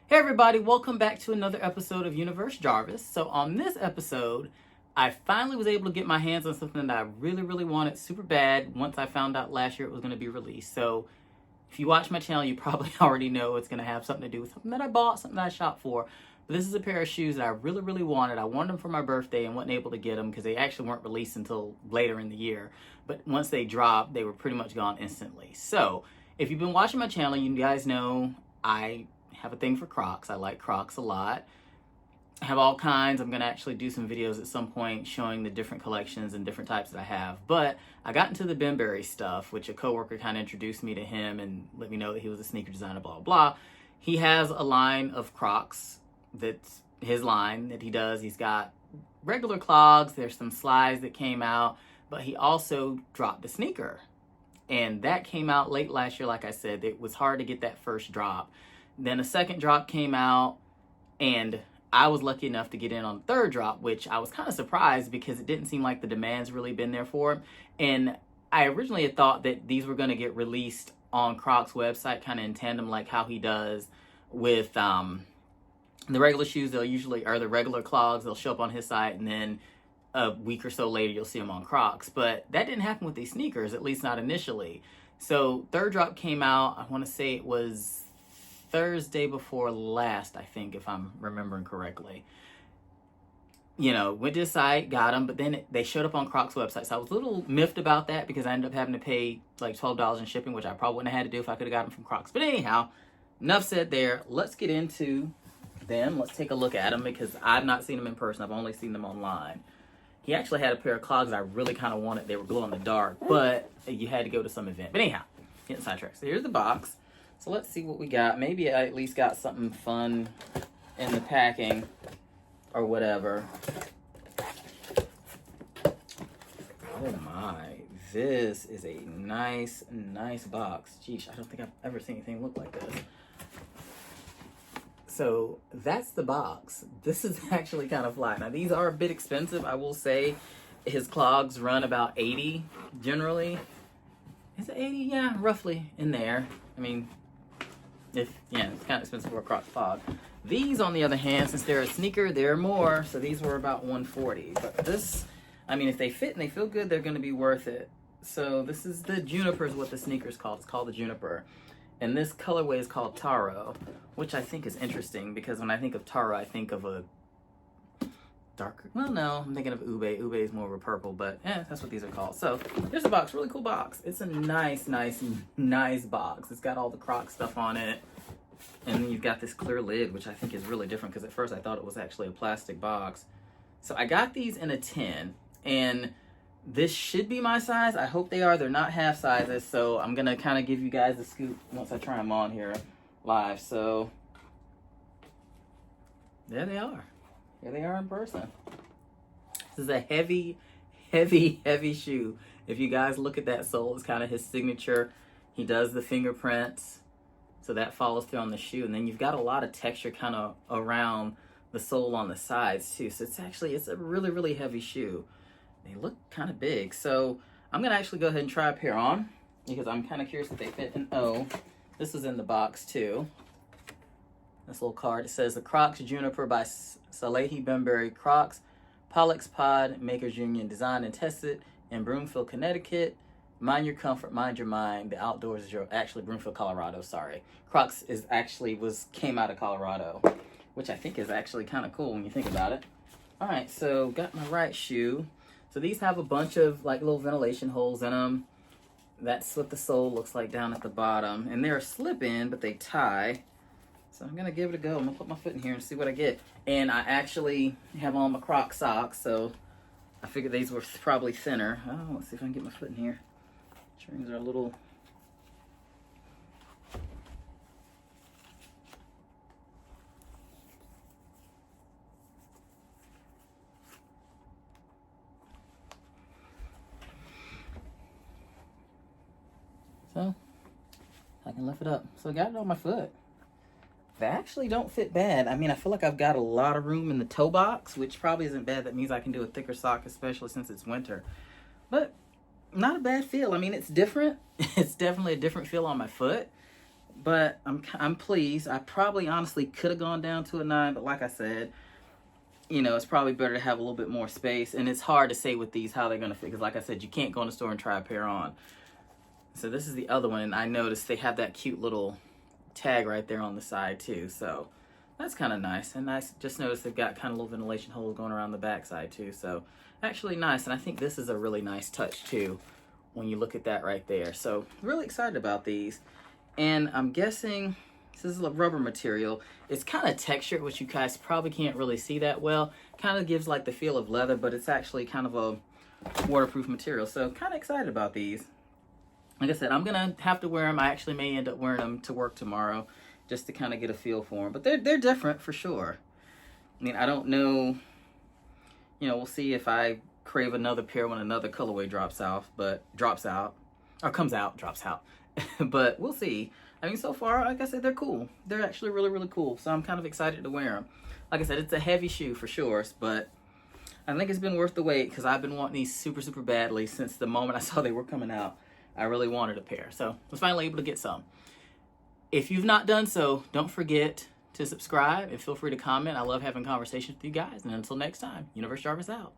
Hey everybody, welcome back to another episode of Universe Jarvis. So on this episode, I finally was able to get my hands on something that I really wanted super bad once I found out last year it was going to be released. So if you watch my channel, you probably already know it's going to have something to do with something that I bought, something that I shopped for. But this is a pair of shoes that I really wanted. I wanted them for my birthday and wasn't able to get them because they actually weren't released until later in the year. But once they dropped, they were pretty much gone instantly. So if you've been watching my channel, you guys know I have a thing for Crocs. I like Crocs a lot. I have all kinds. I'm going to actually do some videos at some point showing the different collections and different types that I have. But I got into the Bembury stuff, which a coworker kind of introduced me to him and let me know that he was a sneaker designer, blah, blah. He has a line of Crocs that's his line that he does. He's got regular clogs. There's some slides that came out, but he also dropped the sneaker. And that came out late last year, like I said. It was hard to get that first drop. Then a second drop came out, and I was lucky enough to get in on the third drop, which I was kind of surprised because it didn't seem like the demand's really been there for it. And I originally had thought that these were going to get released on Crocs' website, kind of in tandem like how he does with the regular shoes. They'll usually, or the regular clogs, they'll show up on his site, and then a week or so later you'll see them on Crocs. But that didn't happen with these sneakers, at least not initially. So third drop came out, I want to say it was Thursday before last, I think, if I'm remembering correctly. You know, went to the site, got them, but then they showed up on Crocs' website. So I was a little miffed about that because I ended up having to pay like $12 in shipping, which I probably wouldn't have had to do if I could have got them from Crocs. But anyhow, enough said there. Let's get into them. Let's take a look at them because I've not seen them in person. I've only seen them online. He actually had a pair of clogs I really kind of wanted. They were glow in the dark, but you had to go to some event. But anyhow, getting sidetracked. So here's the box. So let's see what we got. Maybe I at least got something fun in the packing or whatever. Oh my, this is a nice box. Geesh, I don't think I've ever seen anything look like this. So that's the box. This is actually kind of fly. Now these are a bit expensive, I will say. His clogs run about 80 generally. Is it 80? Yeah, roughly in there. I mean, it's kind of expensive for a Crocs clog. These, on the other hand, since they're a sneaker, they're more. So these were about 140. But this, I mean, if they fit and they feel good, they're going to be worth it. So this is the Juniper is what the sneaker's called. It's called the Juniper. And this colorway is called Taro, which I think is interesting because when I think of Taro, I think of a darker, well, no, I'm thinking of Ube. Ube is more of a purple, but that's what these are called. So here's the box, really cool box. It's a nice box. It's got all the Croc stuff on it. And then you've got this clear lid, which I think is really different because at first I thought it was actually a plastic box. So I got these in a 10, and this should be my size. I hope they are. They're not half sizes, so I'm going to kind of give you guys a scoop once I try them on here live. So there they are. Here they are in person. This is a heavy shoe. If you guys look at that sole, it's kind of his signature. He does the fingerprints, so that follows through on the shoe. And then you've got a lot of texture kind of around the sole on the sides too. So it's a really heavy shoe. They look kind of big. So I'm going to actually go ahead and try a pair on because I'm kind of curious if they fit. And oh, this is in the box too. This little card, it says the Crocs Juniper by Salehe Bembury, Crocs, Pollux Pod, Makers Union, designed and tested in Broomfield, Connecticut. Mind your comfort, mind your mind. The outdoors is your, actually Broomfield, Colorado, sorry. Crocs came out of Colorado, which I think is actually kind of cool when you think about it. All right, so got my right shoe. So these have a bunch of like little ventilation holes in them. That's what the sole looks like down at the bottom. And they're a slip-in, but they tie. So I'm going to give it a go. I'm going to put my foot in here and see what I get. And I actually have on my Croc socks, so I figured these were probably thinner. Oh, let's see if I can get my foot in here. Strings are a little... So, I can lift it up. So I got it on my foot. They actually don't fit bad. I mean, I feel like I've got a lot of room in the toe box, which probably isn't bad. That means I can do a thicker sock, especially since it's winter. But not a bad feel. I mean, it's different. It's definitely a different feel on my foot. but I'm pleased. I probably honestly could have gone down to a 9, but like I said, you know, it's probably better to have a little bit more space. And it's hard to say with these how they're going to fit, because like I said, you can't go in the store and try a pair on. So this is the other one, and I noticed they have that cute little tag right there on the side too. So that's kind of nice. And I just noticed they've got kind of little ventilation holes going around the back side too. So actually nice. And I think this is a really nice touch too when you look at that right there. So really excited about these. And I'm guessing this is a rubber material. It's kind of textured, which you guys probably can't really see that well. Kind of gives like the feel of leather, but it's actually kind of a waterproof material. So kind of excited about these. Like I said, I'm going to have to wear them. I actually may end up wearing them to work tomorrow just to kind of get a feel for them. But they're different for sure. I mean, I don't know. You know, we'll see if I crave another pair when another colorway drops out. But we'll see. I mean, so far, like I said, they're cool. They're actually really, really cool. So I'm kind of excited to wear them. Like I said, it's a heavy shoe for sure. But I think it's been worth the wait because I've been wanting these super, super badly since the moment I saw they were coming out. I really wanted a pair. So I was finally able to get some. If you've not done so, don't forget to subscribe and feel free to comment. I love having conversations with you guys. And until next time, Universe Jarvis out.